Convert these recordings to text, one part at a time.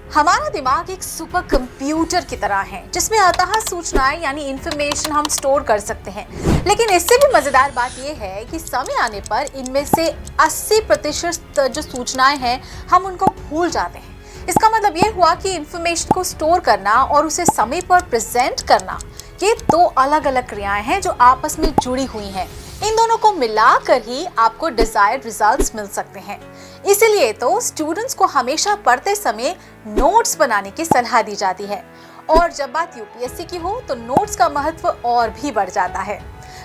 हमारा दिमाग एक सुपर कंप्यूटर की तरह है जिसमें अतः सूचनाएं यानी इंफॉर्मेशन हम स्टोर कर सकते हैं। लेकिन इससे भी मजेदार बात यह है कि समय आने पर इनमें से 80% जो सूचनाएं हैं हम उनको भूल जाते हैं। इसका मतलब ये हुआ कि इंफॉर्मेशन को स्टोर करना और उसे समय पर प्रेजेंट करना, ये दो अलग अलग क्रियाएं हैं जो आपस में जुड़ी हुई हैं। इन दोनों को मिलाकर ही आपको डिजायर्ड रिजल्ट्स मिल सकते हैं। इसीलिए तो स्टूडेंट्स को हमेशा पढ़ते समय नोट्स बनाने की सलाह दी जाती है। और जब बात यूपीएससी की हो तो नोट्स का महत्व और भी बढ़ जाता है।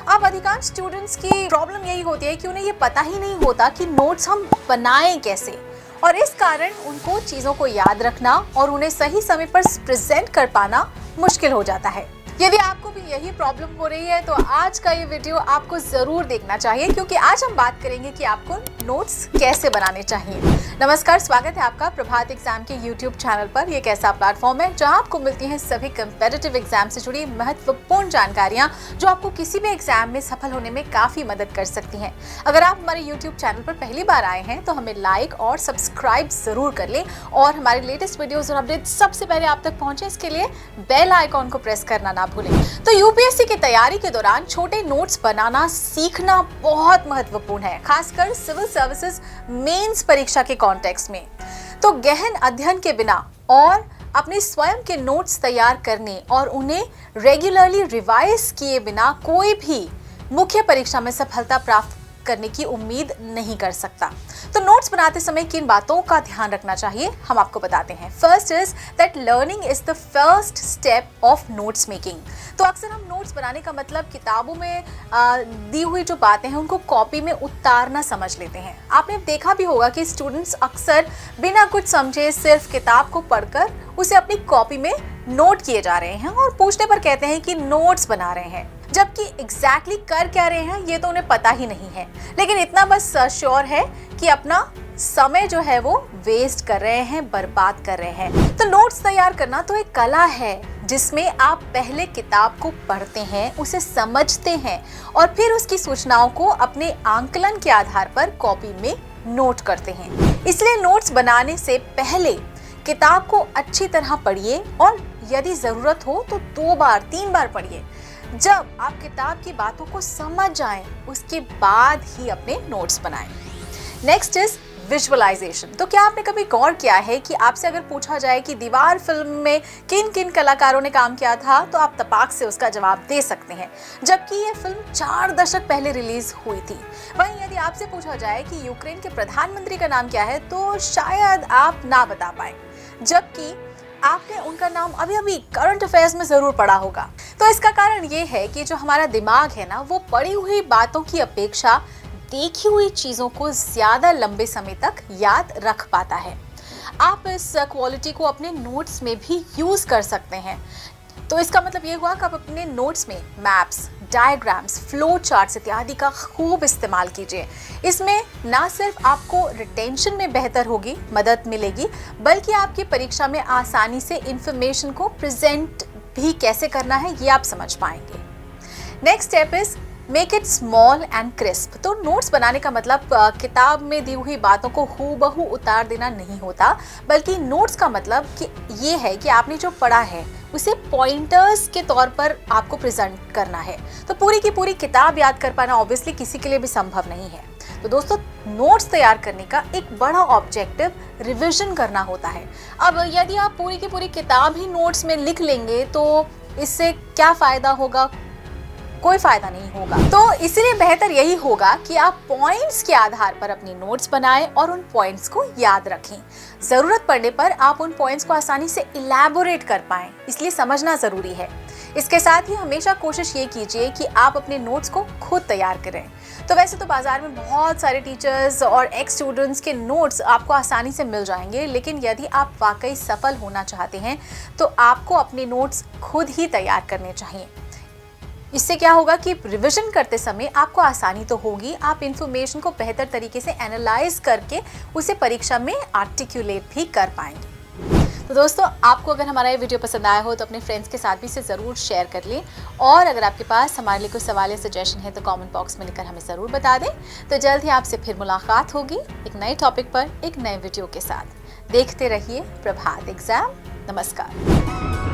अब अधिकांश स्टूडेंट्स की प्रॉब्लम यही होती है कि उन्हें ये पता ही नहीं होता कि नोट्स हम बनाएं कैसे, और इस कारण उनको चीजों को याद रखना और उन्हें सही समय पर प्रेजेंट कर पाना मुश्किल हो जाता है। यदि आपको भी यही प्रॉब्लम हो रही है तो आज का ये वीडियो आपको जरूर देखना चाहिए, क्योंकि आज हम बात करेंगे कि आपको नोट्स कैसे बनाने चाहिए। नमस्कार, स्वागत है आपका प्रभात एग्जाम के YouTube चैनल पर। ये एक ऐसा प्लेटफॉर्म है जहां आपको मिलती हैं सभी कम्पिटिटिव एग्जाम से जुड़ी महत्वपूर्ण जानकारियां जो आपको किसी भी एग्जाम में सफल होने में काफी मदद कर सकती हैं। अगर आप हमारे YouTube चैनल पर पहली बार आए हैं तो हमें लाइक और सब्सक्राइब जरूर कर लें और हमारे लेटेस्ट वीडियोज और अपडेट सबसे पहले आप तक पहुंचे इसके लिए बेल आइकॉन को प्रेस करना ना भूलें। तो यूपीएससी की तैयारी के दौरान छोटे नोट्स बनाना सीखना बहुत महत्वपूर्ण है, खासकर सिविल सर्विसेज मेंस परीक्षा के कॉन्टेक्स्ट में। तो गहन अध्ययन के बिना और अपने स्वयं के नोट्स तैयार करने और उन्हें रेगुलरली रिवाइज किए बिना कोई भी मुख्य परीक्षा में सफलता प्राप्त करने की उम्मीद नहीं कर सकता। तो नोट्स बनाते समय किन बातों का ध्यान रखना चाहिए हम आपको बताते हैं। First is that learning is the first step of notes making. तो अक्सर हम नोट्स बनाने का मतलब किताबों में दी हुई जो बातें हैं उनको कॉपी में उतारना समझ लेते हैं। आपने देखा भी होगा कि स्टूडेंट्स अक्सर बिना कुछ समझे सिर्फ किताब को पढ़कर उसे अपनी कॉपी में नोट किए जा रहे हैं और पूछने पर कहते हैं कि नोट्स बना रहे हैं, जबकि एग्जैक्टली कर क्या रहे हैं ये तो उन्हें पता ही नहीं है। लेकिन इतना बस श्योर है कि अपना समय जो है वो वेस्ट कर रहे हैं, बर्बाद कर रहे हैं। तो नोट्स तैयार करना तो एक कला है जिसमें आप पहले किताब को पढ़ते हैं, उसे समझते हैं और फिर उसकी सूचनाओं को अपने आंकलन के आधार पर कॉपी में नोट करते हैं। इसलिए नोट्स बनाने से पहले किताब को अच्छी तरह पढ़िए और यदि जरूरत हो तो 2 बार 3 बार पढ़िए। जब आप किताब की बातों को समझ जाएं, उसके बाद ही अपने नोट्स बनाएं। Next is visualisation. तो क्या आपने कभी गौर किया है कि आपसे अगर पूछा जाए कि दीवार फिल्म में किन किन कलाकारों ने काम किया था तो आप तपाक से उसका जवाब दे सकते हैं, जबकि ये फिल्म 4 दशक पहले रिलीज हुई थी। वहीं यदि आपसे पूछा जाए कि यूक्रेन के प्रधानमंत्री का नाम क्या है तो शायद आप ना बता पाए, जबकि आपने उनका नाम अभी अभी करंट अफेयर्स में जरूर पढ़ा होगा। तो इसका कारण ये है कि जो हमारा दिमाग है ना, वो पढ़ी हुई बातों की अपेक्षा देखी हुई चीजों को ज्यादा लंबे समय तक याद रख पाता है। आप इस क्वालिटी को अपने नोट्स में भी यूज कर सकते हैं। तो इसका मतलब ये हुआ कि आप अपने नोट्स में मैप्स, डायग्राम्स, फ्लो चार्ट्स इत्यादि का खूब इस्तेमाल कीजिए। इसमें ना सिर्फ आपको रिटेंशन में बेहतर होगी, मदद मिलेगी, बल्कि आपकी परीक्षा में आसानी से इंफॉर्मेशन को प्रेजेंट भी कैसे करना है ये आप समझ पाएंगे। Next step is make it small and crisp. तो नोट्स बनाने का मतलब किताब में दी हुई बातों को हूबहू उतार देना नहीं होता, बल्कि नोट्स का मतलब कि ये है कि आपने जो पढ़ा है उसे पॉइंटर्स के तौर पर आपको प्रेजेंट करना है। तो पूरी की पूरी किताब याद कर पाना ऑब्वियसली किसी के लिए भी संभव नहीं है। तो दोस्तों, नोट्स तैयार करने का एक बड़ा ऑब्जेक्टिव रिवीजन करना होता है। अब यदि आप पूरी की पूरी किताब ही नोट्स में लिख लेंगे तो इससे क्या फायदा होगा? कोई फायदा नहीं होगा। तो इसलिए बेहतर यही होगा कि आप पॉइंट्स के आधार पर अपनी नोट्स बनाएं और उन पॉइंट्स को याद रखें। जरूरत पड़ने पर आप उन पॉइंट्स को आसानी से इलैबोरेट कर पाएं, इसलिए समझना जरूरी है। इसके साथ ही हमेशा कोशिश ये कीजिए कि आप अपने नोट्स को खुद तैयार करें। तो वैसे तो बाजार में बहुत सारे टीचर्स और एक्स स्टूडेंट्स के नोट्स आपको आसानी से मिल जाएंगे, लेकिन यदि आप वाकई सफल होना चाहते हैं तो आपको अपने नोट्स खुद ही तैयार करने चाहिए। इससे क्या होगा कि रिवीजन करते समय आपको आसानी तो होगी, आप इंफॉर्मेशन को बेहतर तरीके से एनालाइज करके उसे परीक्षा में आर्टिकुलेट भी कर पाएंगे। तो दोस्तों, आपको अगर हमारा ये वीडियो पसंद आया हो तो अपने फ्रेंड्स के साथ भी इसे ज़रूर शेयर कर लें, और अगर आपके पास हमारे लिए कोई सवाल या सजेशन है तो कमेंट बॉक्स में लिखकर हमें ज़रूर बता दें। तो जल्द ही आपसे फिर मुलाकात होगी एक नए टॉपिक पर एक नए वीडियो के साथ। देखते रहिए प्रभात एग्जाम। नमस्कार।